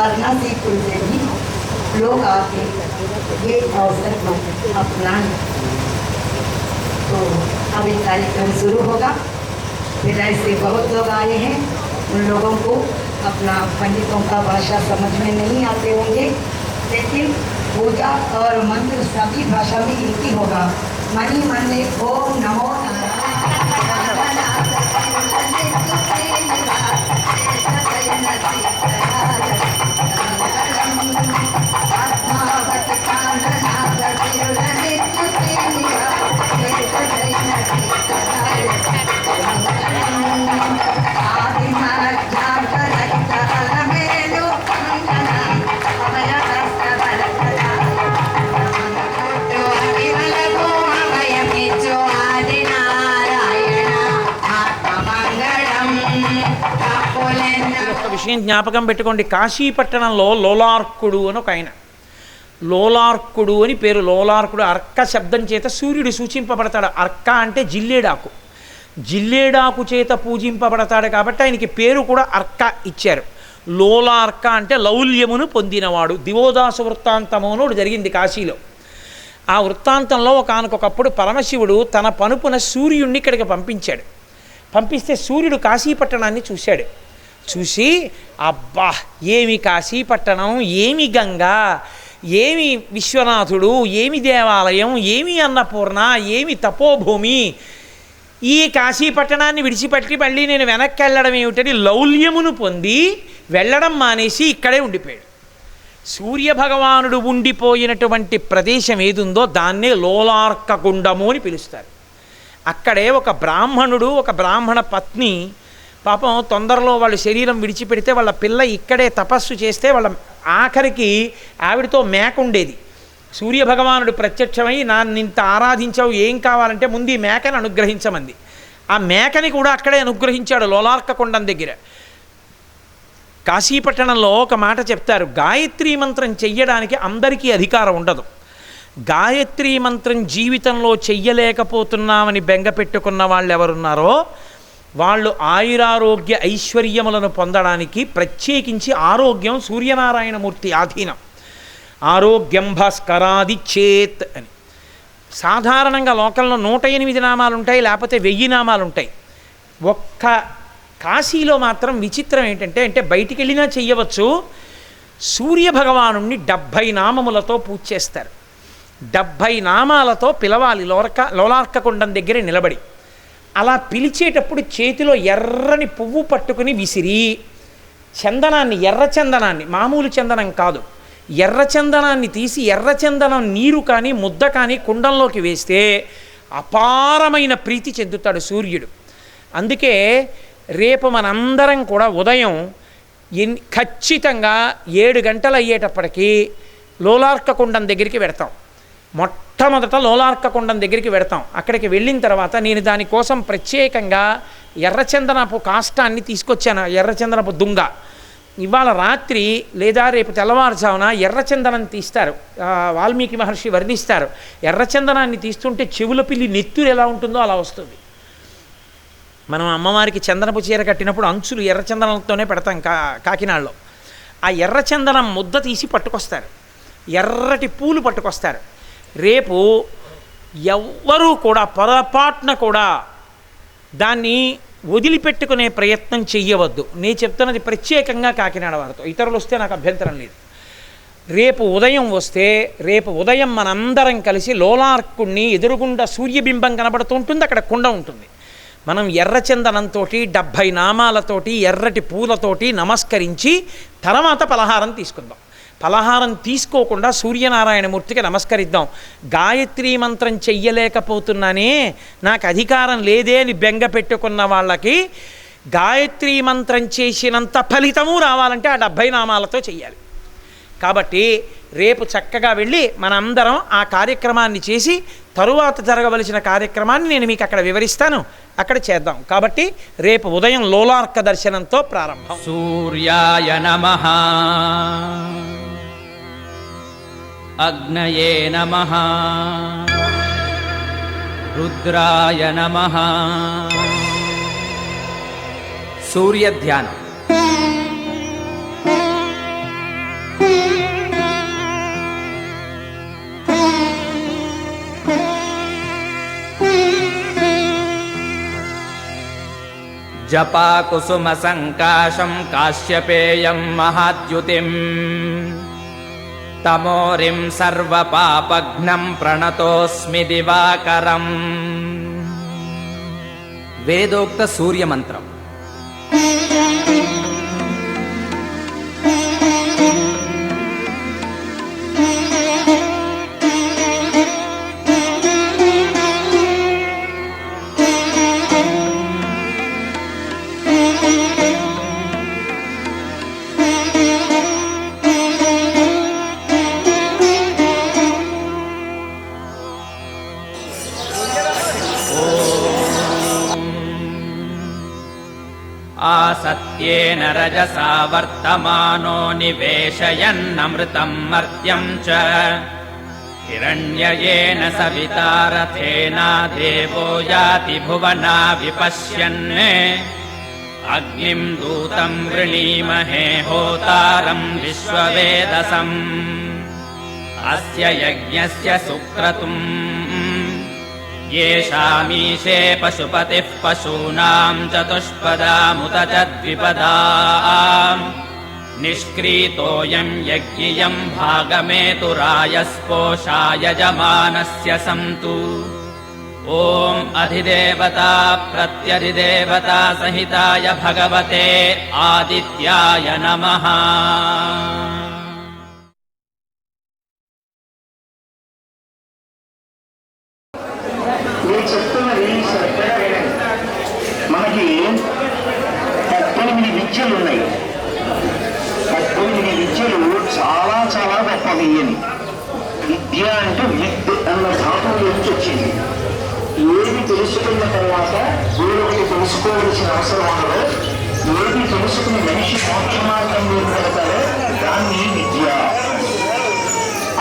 वाराणसी कुल से भी लोग आके ये अवसर को अपनाएं। तो अब ये कार्यक्रम शुरू होगा। फिर ऐसे बहुत लोग आए हैं, उन लोगों को अपना पंडितों का भाषा समझ में नहीं आते होंगे, लेकिन पूजा और मंत्र सभी भाषा में एक ही होगा। मणि मन ओम नमो విషయం జ్ఞాపకం పెట్టుకోండి. కాశీపట్టణంలో లోలార్కుడు అని ఒక ఆయన, లోలార్కుడు అని పేరు. లోలార్కుడు అర్క శబ్దం చేత సూర్యుడు సూచింపబడతాడు. అర్క అంటే జిల్లేడాకు, జిల్లేడాకు చేత పూజింపబడతాడు కాబట్టి ఆయనకి పేరు కూడా అర్క ఇచ్చారు. లోలార్క అంటే లౌల్యమును పొందినవాడు. దివోదాస వృత్తాంతము అని ఒకటి జరిగింది కాశీలో. ఆ వృత్తాంతంలో ఒకనకొకప్పుడు పరమశివుడు తన పనుపున సూర్యుడిని ఇక్కడికి పంపించాడు. పంపిస్తే సూర్యుడు కాశీపట్టణాన్ని చూశాడు. చూసి అబ్బా ఏమి కాశీపట్టణం, ఏమి గంగా, ఏమి విశ్వనాథుడు, ఏమి దేవాలయం, ఏమి అన్నపూర్ణ, ఏమి తపోభూమి, ఈ కాశీపట్టణాన్ని విడిచిపెట్టి మళ్ళీ నేను వెనక్కి వెళ్ళడం ఏమిటని లౌల్యమును పొంది వెళ్ళడం మానేసి ఇక్కడే ఉండిపోయాడు. సూర్యభగవానుడు ఉండిపోయినటువంటి ప్రదేశం ఏదుందో దాన్నే లోలార్కగుండము అని పిలుస్తారు. అక్కడే ఒక బ్రాహ్మణుడు, ఒక బ్రాహ్మణ పత్ని పాపం తొందరలో వాళ్ళ శరీరం విడిచిపెడితే వాళ్ళ పిల్ల ఇక్కడే తపస్సు చేస్తే వాళ్ళ ఆఖరికి ఆవిడతో మేక ఉండేది. సూర్యభగవానుడు ప్రత్యక్షమై ఇంత ఆరాధించావు, ఏం కావాలంటే ముందు ఈ మేకని అనుగ్రహించమంది. ఆ మేకని కూడా అక్కడే అనుగ్రహించాడు లోలార్కకొండం దగ్గర. కాశీపట్టణంలో ఒక మాట చెప్తారు, గాయత్రీ మంత్రం చెయ్యడానికి అందరికీ అధికారం ఉండదు. గాయత్రీ మంత్రం జీవితంలో చెయ్యలేకపోతున్నామని బెంగ పెట్టుకున్న వాళ్ళు ఎవరున్నారో వాళ్ళు ఆయురారోగ్య ఐశ్వర్యములను పొందడానికి ప్రత్యేకించి ఆరోగ్యం సూర్యనారాయణమూర్తి ఆధీనం. ఆరోగ్యం భాస్కరాది చేత్ అని. సాధారణంగా లోకంలో 108 నామాలు ఉంటాయి, లేకపోతే 1000 నామాలు ఉంటాయి. ఒక్క కాశీలో మాత్రం విచిత్రం ఏంటంటే బయటికి వెళ్ళినా చెయ్యవచ్చు, సూర్యభగవాను 70 నామములతో పూజ చేస్తారు. 70 నామాలతో పిలవాలి లోలార్కకొండం దగ్గర నిలబడి. అలా పిలిచేటప్పుడు చేతిలో ఎర్రని పువ్వు పట్టుకుని విసిరి చందనాన్ని, ఎర్ర చందనాన్ని, మామూలు చందనం కాదు, ఎర్ర చందనాన్ని తీసి ఎర్రచందనం నీరు కానీ ముద్ద కానీ కుండంలోకి వేస్తే అపారమైన ప్రీతి చెందుతాడు సూర్యుడు. అందుకే రేపు మనందరం కూడా ఉదయం ఖచ్చితంగా 7 గంటలు అయ్యేటప్పటికీ లోలార్కకొండం దగ్గరికి వెడతాం. మొట్టమొదట లోలార్కకొండం దగ్గరికి వెడతాం. అక్కడికి వెళ్ళిన తర్వాత నేను దానికోసం ప్రత్యేకంగా ఎర్రచందనపు కాష్టాన్ని తీసుకొచ్చాను, ఎర్రచందనపు దుంగ. ఇవాళ రాత్రి లేదా రేపు తెల్లవారుజామున ఎర్రచందనం తీస్తారు. వాల్మీకి మహర్షి వర్ణిస్తారు, ఎర్రచందనాన్ని తీస్తుంటే చెవుల పిల్లి నెత్తురు ఎలా ఉంటుందో అలా వస్తుంది. మనం అమ్మవారికి చందనపు చీర కట్టినప్పుడు అంచులు ఎర్రచందనంతోనే పెడతాం కాకినాడలో. ఆ ఎర్రచందనం ముద్ద తీసి పట్టుకొస్తారు, ఎర్రటి పూలు పట్టుకొస్తారు. రేపు ఎవ్వరూ కూడా పొరపాటున కూడా దాన్ని వదిలిపెట్టుకునే ప్రయత్నం చెయ్యవద్దు. నేను చెప్తున్నది ప్రత్యేకంగా కాకినాడ వారితో, ఇతరులు వస్తే నాకు అభ్యంతరం లేదు. రేపు ఉదయం వస్తే రేపు ఉదయం మనందరం కలిసి లోలార్కుణ్ణి ఎదురుగుండా సూర్యబింబం కనబడుతూ ఉంటుంది, అక్కడ కుండ ఉంటుంది. మనం ఎర్రచందనంతో 70 నామాలతోటి ఎర్రటి పూలతోటి నమస్కరించి తర్వాత పలహారం తీసుకుందాం. పలహారం తీసుకోకుండా సూర్యనారాయణమూర్తికి నమస్కరిద్దాం. గాయత్రీ మంత్రం చెయ్యలేకపోతున్నానే, నాకు అధికారం లేదే అని బెంగ పెట్టుకున్న వాళ్ళకి గాయత్రీ మంత్రం చేసినంత ఫలితము రావాలంటే ఆ 70 నామాలతో చెయ్యాలి. కాబట్టి రేపు చక్కగా వెళ్ళి మనందరం ఆ కార్యక్రమాన్ని చేసి తరువాత జరగవలసిన కార్యక్రమాన్ని నేను మీకు అక్కడ వివరిస్తాను, అక్కడ చేద్దాం. కాబట్టి రేపు ఉదయం లోలార్క దర్శనంతో ప్రారంభం. సూర్యాయ నమః, అగ్నయే నమః, రుద్రాయ నమః. సూర్య ధ్యానం. జపాకుసుమ సంకాశం కాశ్యపేయం మహాద్యుతిం తమోరిం సర్వపాపఘ్నం ప్రణతోస్మి దివాకరం. వేదోక్త సూర్యమంత్రం. ఆసత్యేన రజసా వర్తమానో నివేశయన్నమృతం మర్త్యం చ హిరణ్యయేన సవితారథేనా దేవో యాతి భువనా విపశ్యన్ అగ్నిం దూతం వృణీమహే హోతారం విశ్వవేదసం అస్య యజ్ఞస్య సుక్రతుం येषामीशे पशुपतिः पशूनां चतुष्पदामुत च द्विपदाम् निष्क्रीतोऽयं यज्ञियं भागमेतुरायस्पोषाय यजमानस्य सन्तु. ॐ अधिदेवता प्रत्यधिदेवता सहिताय भगवते आदित्याय नमः. చెప్తున్నది శ్రద్ధగా వినండి. మనకి 18 విద్యలు ఉన్నాయి. 18 విద్యలు చాలా చాలా గొప్పవి. విద్య అంటే విద్ అన్న ధాతువు నుంచి వచ్చింది. ఏది తెలుసుకున్న తర్వాత వేరొకటి తెలుసుకోవలసిన అవసరం ఉండదు. ఏది తెలుసుకుని మనిషి మోక్ష మార్గంలో పెడతారో దాన్ని విద్య.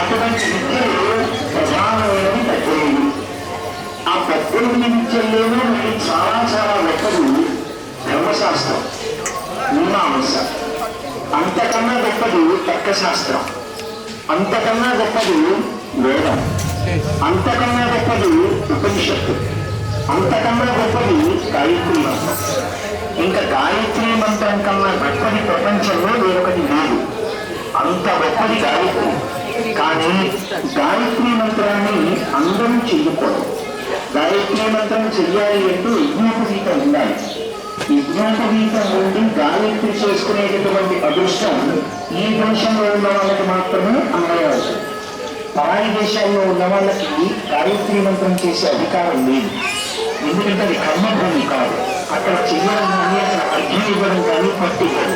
అటువంటి విద్యలు ప్రధానమైనవి 18. ఆ 18 విద్యల్లోనూ మనకి చాలా చాలా గొప్పది ధర్మశాస్త్రం, మీమాంస. అంతకన్నా గొప్పది తర్కశాస్త్రం, అంతకన్నా గొప్పది వేదం, అంతకన్నా గొప్పది ఉపనిషత్తు, అంతకన్నా గొప్పది గాయత్రీ మంత్రం. ఇంకా గాయత్రీ మంత్రం కన్నా గొప్పది ప్రపంచంలో వేరొకటి లేదు. అంత గొప్పది గాయత్రి. కానీ గాయత్రీ మంత్రాన్ని అందరూ చెయ్యకూడదు. గాయత్రీ మంత్రం చెయ్యాలి అంటే యజ్ఞోపవీతం ఉండాలి. యజ్ఞోపవీతం ఉండి గాయత్రి చేసుకునేటటువంటి అదృష్టం ఈ దేశంలో ఉన్న వాళ్ళకి మాత్రమే అన్వయం. పరాయి దేశాల్లో ఉన్న వాళ్ళకి గాయత్రీ మంత్రం చేసే అధికారం లేదు. ఎందుకంటే అది కర్మభూమి కాదు. అక్కడ చెయ్యడం కానీ అక్కడ అర్ఘ్యం ఇవ్వడం కానీ పట్టివ్వదు.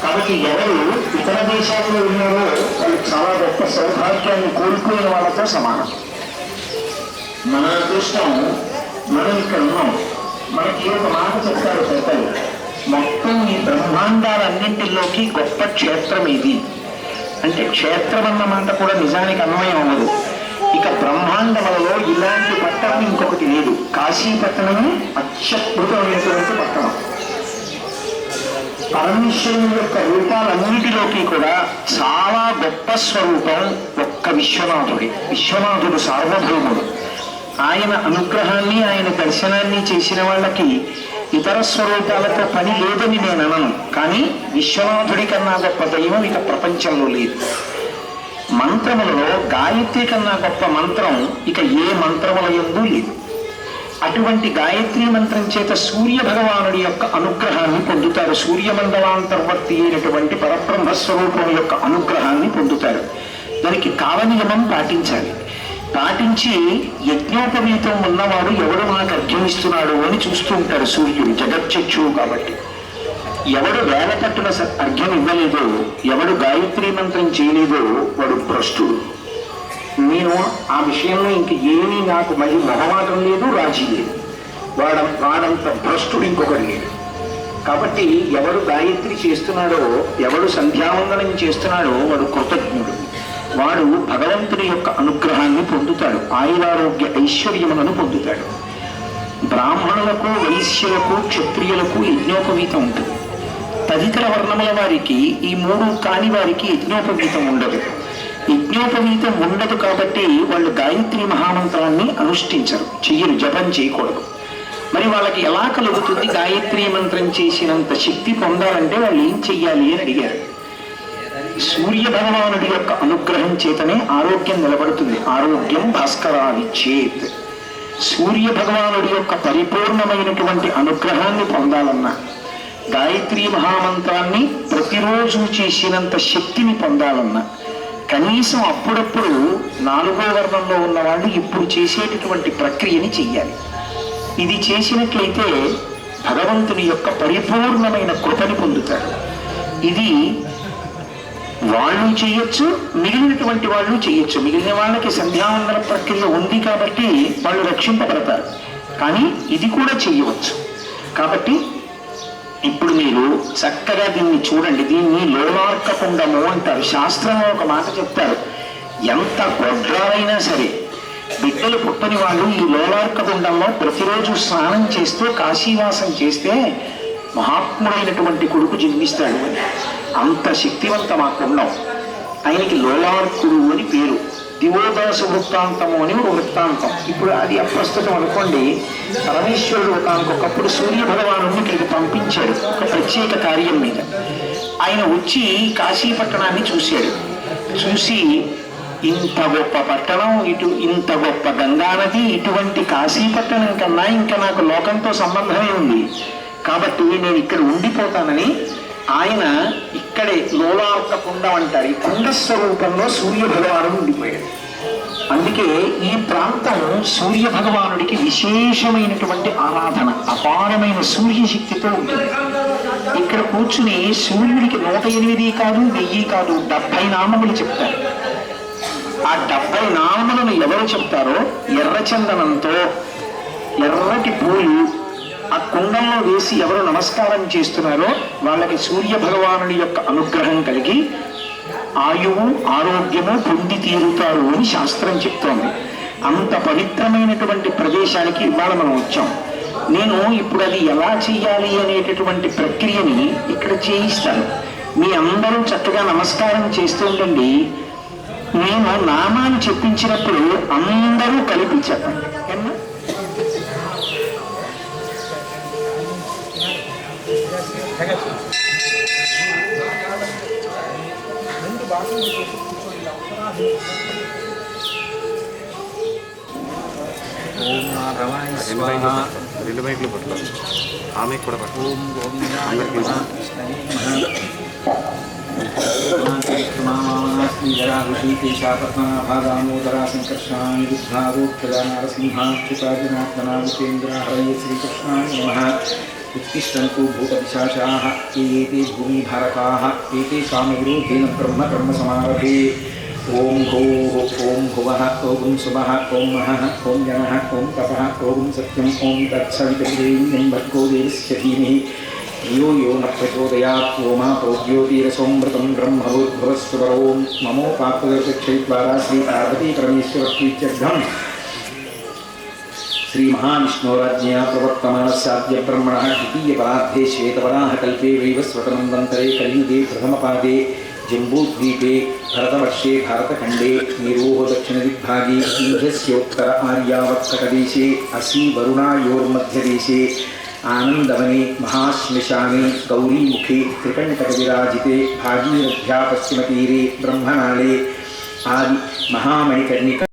కాబట్టి ఎవరు ఇతర దేశాల్లో ఉన్నారో వాళ్ళు చాలా గొప్ప సౌభాగ్యాన్ని కోల్పోయిన వాళ్ళతో సమానం. మన అదృష్టం మనం ఇక్కడ ఉన్నాం. మనకి ఒక మాట చెప్తారు పెద్దలు, మొత్తం ఈ బ్రహ్మాండాలన్నింటిలోకి గొప్ప క్షేత్రం ఇది అంటే క్షేత్రం అన్న మాట కూడా నిజానికి అన్వయం అవ్వదు. ఇక బ్రహ్మాండములలో ఇలాంటి పట్టణం ఇంకొకటి లేదు. కాశీపట్టణము అత్యద్భుతమైనటువంటి పట్టణం. పరమేశ్వరుని యొక్క రూపాలన్నిటిలోకి కూడా చాలా గొప్ప స్వరూపం ఒక్క విశ్వనాథుడి. విశ్వనాథుడు సార్వభౌముడు. ఆయన అనుగ్రహాన్ని ఆయన దర్శనాన్ని చేసిన వాళ్ళకి ఇతర స్వరూపాలతో పని లేదని నేను అనను. కానీ విశ్వనాథుడి కన్నా గొప్ప దైవం ఇక ప్రపంచంలో లేదు. మంత్రములలో గాయత్రి కన్నా గొప్ప మంత్రం ఇక ఏ మంత్రముల యందు లేదు. అటువంటి గాయత్రీ మంత్రం చేత సూర్య భగవానుడి యొక్క అనుగ్రహాన్ని పొందుతారు. సూర్యమండలాంతర్వర్తి అయినటువంటి పరబ్రహ్మస్వరూపం యొక్క అనుగ్రహాన్ని పొందుతారు. దానికి కాలనియమం పాటించాలి. పాటించి యజ్ఞోపవీతం ఉన్నవాడు ఎవడు నాకు అర్ఘ్యమిస్తున్నాడు అని చూస్తూ ఉంటాడు సూర్యుడు, జగచ్చక్షువు కాబట్టి. ఎవడు వేల పట్టున అర్ఘ్యం ఇవ్వలేదో, ఎవడు గాయత్రీ మంత్రం చేయలేదో వాడు భ్రష్టుడు. నేను ఆ విషయంలో ఇంక ఏమీ నాకు మళ్ళీ మొహమాటం లేదు, రాజీ లేదు. వాడంత భ్రష్టుడు ఇంకొకటి లేదు. కాబట్టి ఎవడు గాయత్రి చేస్తున్నాడో, ఎవడు సంధ్యావందనం చేస్తున్నాడో వాడు కృతజ్ఞుడు. వాడు భగవంతుడి యొక్క అనుగ్రహాన్ని పొందుతాడు. ఆయురారోగ్య ఐశ్వర్యములను పొందుతాడు. బ్రాహ్మణులకు, వైశ్యులకు, క్షత్రియులకు యజ్ఞోపవీతం ఉంటుంది. తదితర వర్ణముల వారికి, ఈ మూడు కాని వారికి యజ్ఞోపవీతం ఉండదు. యజ్ఞోపవీతం ఉండదు కాబట్టి వాళ్ళు గాయత్రి మహామంత్రాన్ని అనుష్ఠించరు, చెయ్యరు, జపం చేయకూడదు. మరి వాళ్ళకి ఎలా కలుగుతుంది? గాయత్రీ మంత్రం చేసినంత శక్తి పొందాలంటే వాళ్ళు ఏం చెయ్యాలి అని అడిగారు. సూర్య భగవానుడి యొక్క అనుగ్రహం చేతనే ఆరోగ్యం నిలబడుతుంది. ఆరోగ్యం భాస్కరాదిచ్చేత్. సూర్య భగవానుడి యొక్క పరిపూర్ణమైనటువంటి అనుగ్రహాన్ని పొందాలన్నా, గాయత్రీ మహామంత్రాన్ని ప్రతిరోజు చేసినంత శక్తిని పొందాలన్నా, కనీసం అప్పుడప్పుడు 4వ వర్ణంలో ఉన్న వాళ్ళు ఇప్పుడు చేసేటటువంటి ప్రక్రియని చెయ్యాలి. ఇది చేసినట్లయితే భగవంతుని యొక్క పరిపూర్ణమైన కృపని పొందుతాడు. ఇది వాళ్ళు చేయొచ్చు, మిగిలినటువంటి వాళ్ళు చేయొచ్చు. మిగిలిన వాళ్ళకి సంధ్యావందన ప్రక్రియ ఉంది కాబట్టి వాళ్ళు రక్షింపబడతారు, కానీ ఇది కూడా చేయవచ్చు. కాబట్టి ఇప్పుడు మీరు చక్కగా దీన్ని చూడండి. దీన్ని లోలార్క కుండము అంటారు. శాస్త్రంలో ఒక మాట చెప్తారు, ఎంత గొడ్రాలైనా సరే బిడ్డలు పుట్టని వాళ్ళు ఈ లోలార్క కుండంలో ప్రతిరోజు స్నానం చేస్తూ కాశీవాసం చేస్తే మహాత్ముడైనటువంటి కొడుకు జన్మిస్తాడు అని. అంత శక్తివంతం ఆ కుండం. ఆయనకి లోలార్కుడు అని పేరు. దివోదాసు వృత్తాంతము అని ఒక వృత్తాంతం. ఇప్పుడు అది అప్రస్తుతం అనుకోండి. పరమేశ్వరుడు ఒకప్పుడు సూర్య భగవాను ఇక్కడికి పంపించాడు ఒక ప్రత్యేక కార్యం మీద. ఆయన వచ్చి కాశీపట్టణాన్ని చూశాడు. చూసి ఇంత గొప్ప పట్టణం, ఇంత గొప్ప గంగానది, ఇటువంటి కాశీపట్టణం కన్నా ఇంకా నాకు లోకంతో సంబంధమే ఉంది, కాబట్టి నేను ఇక్కడ ఉండిపోతానని ఆయన ఇక్కడే లోలార్క కుండం అంటారు. ఈ కుండ స్వరూపంలో సూర్య భగవానుడు ఉండిపోయాడు. అందుకే ఈ ప్రాంతం సూర్య భగవానుడికి విశేషమైనటువంటి ఆరాధన, అపారమైన సూర్యశక్తితో ఉంటుంది. ఇక్కడ కూర్చుని సూర్యుడికి 108 కాదు, 1000 కాదు, 70 నామములు చెప్తారు. ఆ 70 నామములను ఎవరు చెప్తారో ఎర్రచందనంతో ఎర్రటి పూలు ఆ కుండంలో వేసి ఎవరు నమస్కారం చేస్తున్నారో వాళ్ళకి సూర్య భగవానుడి యొక్క అనుగ్రహం కలిగి ఆయువు ఆరోగ్యము పొంది తీరుతారు అని శాస్త్రం చెప్తోంది. అంత పవిత్రమైనటువంటి ప్రదేశానికి ఇవాళ మనం వచ్చాం. నేను ఇప్పుడు అది ఎలా చెయ్యాలి అనేటటువంటి ప్రక్రియని ఇక్కడ చేయిస్తాను. మీ అందరూ చక్కగా నమస్కారం చేస్తుండండి. నేను నామాలు చెప్పించినప్పుడు అందరూ కలిపి చెప్పండి. ఏమన్నా రెండు బైక్లు పట్టాలి, ఆమె కూడా పట్టాలి. భాదామోదరా సంకర్షాణి బుద్ధారోక్షదా నరసింహాక్షితాజనార్దనాభుతేంద్ర హరయ శ్రీకృష్ణాయ నమః. उत्तिष्ठन्तु भूतपिशाचाः ये भूमिभारकाः एते कामविरोधेन ब्रह्मकर्मसमारभे. ॐ भूः ॐ भुवः ॐ सुवः ॐ महः ॐ जनः ॐ तपः ॐ सत्यम् ॐ तत्सवितुर्वरेण्यं भर्गो देवस्य धीमहि धियो यो न प्रचोदयात्. ओमा प्रोद्योतिरसोऽमृतं ब्रह्मभूर्भुवस्सुवरों ममोपात्तदर्शक्षयद्वारा श्रीपार्वतीपरमेश्वरप्रीत्यर्थम् श्री महाविष्णुराज्ञया प्रवर्तमानस्याद्य ब्रह्मणः द्वितीयपरार्धे श्वेतवराहकल्पे वैवस्वतमन्वन्तरे कलियुगे प्रथमपादे जम्बूद्वीपे भरतवर्षे भारतखण्डे मेरोः दक्षिणदिग्भागे इन्द्रस्योत्तर आर्यावर्तकदेशे असि वरुणायोर्मध्यदेशे आनन्दवने महाश्मशाने गौरीमुखे त्रिकण्टकविराजिते भागीरथ्या पश्चिमतीरे ब्रह्मनाले आदि महामणिकर्णिका